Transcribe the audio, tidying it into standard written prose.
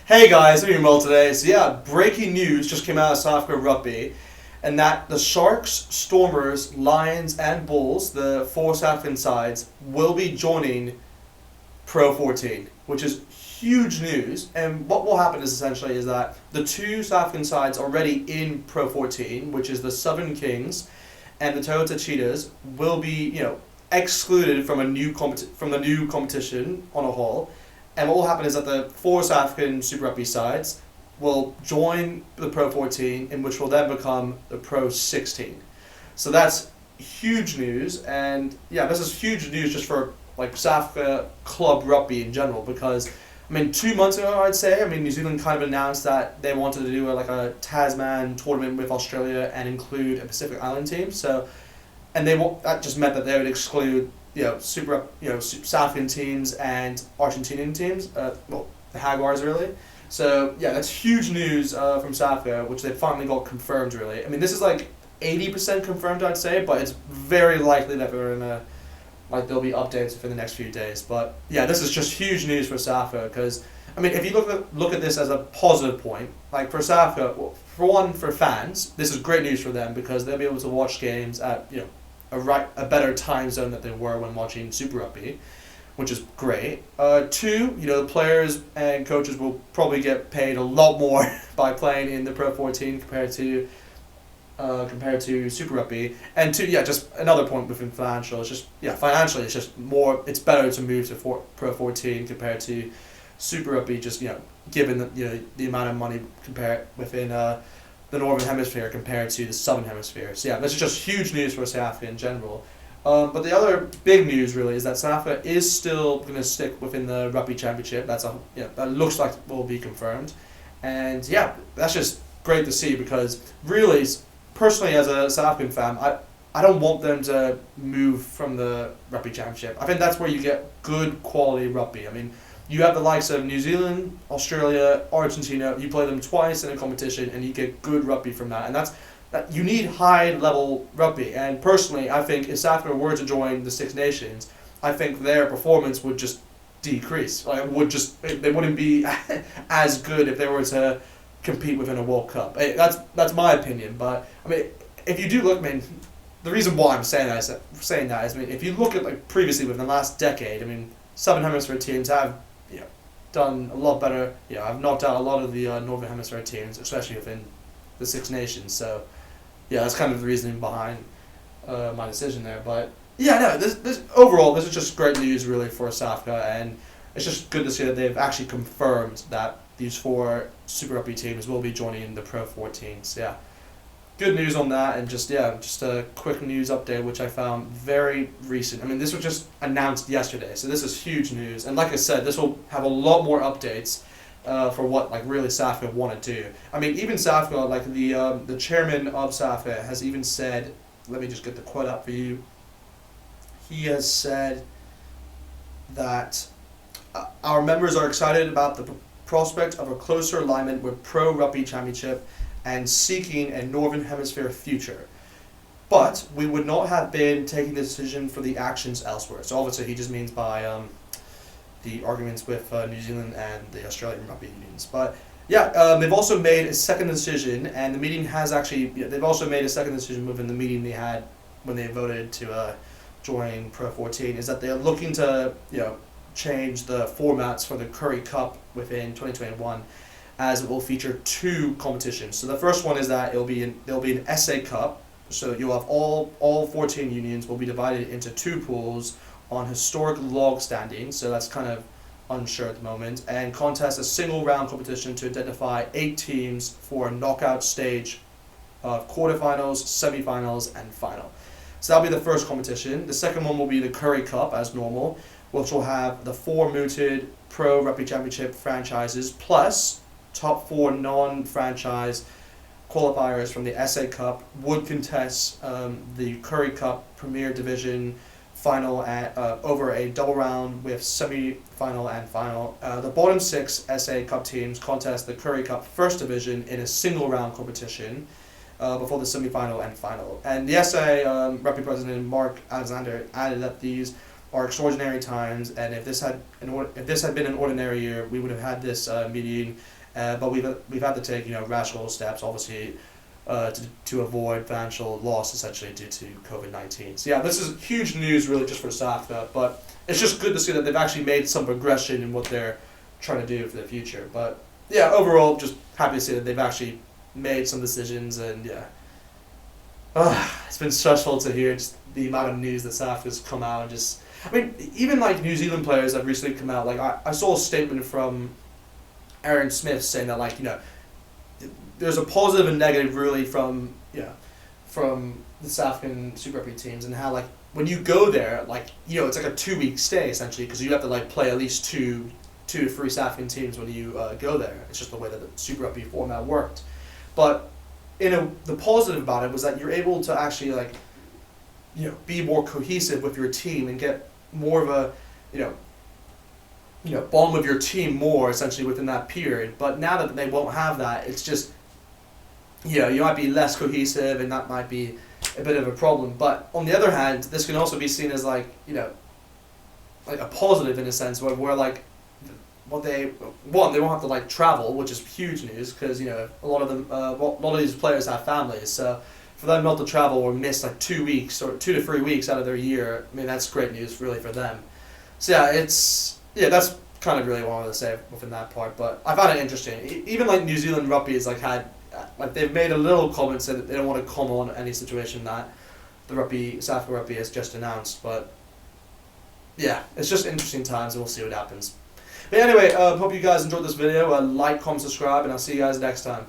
Hey guys, I'm doing well today. So yeah, breaking news just came out of South African Rugby, and that the Sharks, Stormers, Lions, and Bulls, the four South African sides, will be joining PRO14, which is huge news. And what will happen is essentially is that the two South African sides already in PRO14, which is the Southern Kings and the Toyota Cheetahs, will be excluded from from the new competition on a whole. And what will happen is that the four South African Super Rugby sides will join the PRO14, in which will then become the PRO16. So that's huge news, and yeah, this is huge news just for like South Africa club rugby in general, because 2 months ago I'd say, New Zealand kind of announced that they wanted to do a Tasman tournament with Australia and include a Pacific Island team. So, and that just meant that they would exclude South African teams and Argentinian teams. The Jaguars really. So yeah, that's huge news from South Africa, which they finally got confirmed. Really, this is 80% confirmed, I'd say, but it's very likely that there'll be updates for the next few days. But yeah, this is just huge news for South Africa, because if you look at this as a positive point, like for South Africa, for fans, this is great news for them, because they'll be able to watch games at a better time zone that they were when watching Super Rugby, which is great. Two, the players and coaches will probably get paid a lot more by playing in the PRO14 compared to Super Rugby. And two, just another point within financial, financially it's just more, it's better to move to PRO14 compared to Super Rugby, just given the amount of money compared within the Northern Hemisphere compared to the Southern Hemisphere. So yeah, this is just huge news for South Africa in general. But the other big news really is that South Africa is still going to stick within the Rugby Championship. That looks like will be confirmed, and yeah, that's just great to see, because really, personally as a South African fan, I don't want them to move from the Rugby Championship. I think that's where you get good quality rugby. You have the likes of New Zealand, Australia, Argentina. You play them twice in a competition, and you get good rugby from that. And that you need high level rugby. And personally, I think if South Africa were to join the Six Nations, I think their performance would just decrease. They wouldn't be as good if they were to compete within a World Cup. That's my opinion. But if you do look, the reason why I'm saying that is if you look at previously within the last decade, Southern Hemisphere teams have done a lot better. I've knocked out a lot of the Northern Hemisphere teams, especially within the Six Nations. So yeah, that's kind of the reasoning behind my decision there. But yeah, no, this overall, this is just great news really for South Africa, and it's just good to see that they've actually confirmed that these four Super Rugby teams will be joining the PRO14. So yeah, good news on that. And just a quick news update, which I found very recent. This was just announced yesterday, so this is huge news. And like I said, this will have a lot more updates for what really South Africa want to do. Even South Africa, the chairman of South Africa has even said, let me just get the quote up for you. He has said that our members are excited about the prospect of a closer alignment with Pro Rugby Championship and seeking a Northern Hemisphere future. But we would not have been taking the decision for the actions elsewhere. So obviously he just means by the arguments with New Zealand and the Australian rugby unions. But yeah, they've also made a second decision, and the meeting has actually, they've also made a second decision within the meeting they had when they voted to join PRO14, is that they're looking to change the formats for the Currie Cup within 2021, as it will feature two competitions. So the first one is that there'll be an SA Cup, so you'll have all 14 unions will be divided into two pools on historic log standings, so that's kind of unsure at the moment, and contest a single round competition to identify 8 teams for a knockout stage of quarterfinals, semifinals, and final. So that'll be the first competition. The second one will be the Currie Cup as normal, which will have the 4 mooted Pro Rugby Championship franchises plus top 4 non-franchise qualifiers from the SA Cup would contest the Currie Cup Premier Division final over a double round with semi-final and final. The bottom 6 SA Cup teams contest the Currie Cup First Division in a single round competition before the semi-final and final. And the SA Rugby President Mark Alexander added that these are extraordinary times, and if this had been an ordinary year, we would have had this meeting but we've had to take rational steps, obviously, to avoid financial loss essentially due to COVID-19. So yeah, this is huge news really just for South Africa, but it's just good to see that they've actually made some progression in what they're trying to do for the future. But yeah, overall, just happy to see that they've actually made some decisions, and yeah, it's been stressful to hear just the amount of news that South Africa's come out, and just, I mean, even like New Zealand players have recently come out. Like I saw a statement from Aaron Smith saying that there's a positive and negative really from the South African Super Rugby teams, and how when you go there, it's like a 2-week stay essentially, because you have to play at least two to three South African teams when you go there. It's just the way that the Super Rugby format worked. But the positive about it was that you're able to actually be more cohesive with your team and get more of a bond with your team more essentially within that period. But now that they won't have that, it's just you might be less cohesive, and that might be a bit of a problem. But on the other hand, this can also be seen as a positive in a sense, where they won't have to travel, which is huge news, because a lot of these players have families, so for them not to travel or miss 2 weeks or 2 to 3 weeks out of their year, I mean, that's great news really for them. So yeah, that's kind of really what I wanted to say within that part. But I found it interesting. Even New Zealand Rugby has they've made a little comment, said that they don't want to comment on any situation that the South Africa Rugby has just announced. But yeah, it's just interesting times, and we'll see what happens. But anyway, hope you guys enjoyed this video. Like, comment, subscribe, and I'll see you guys next time.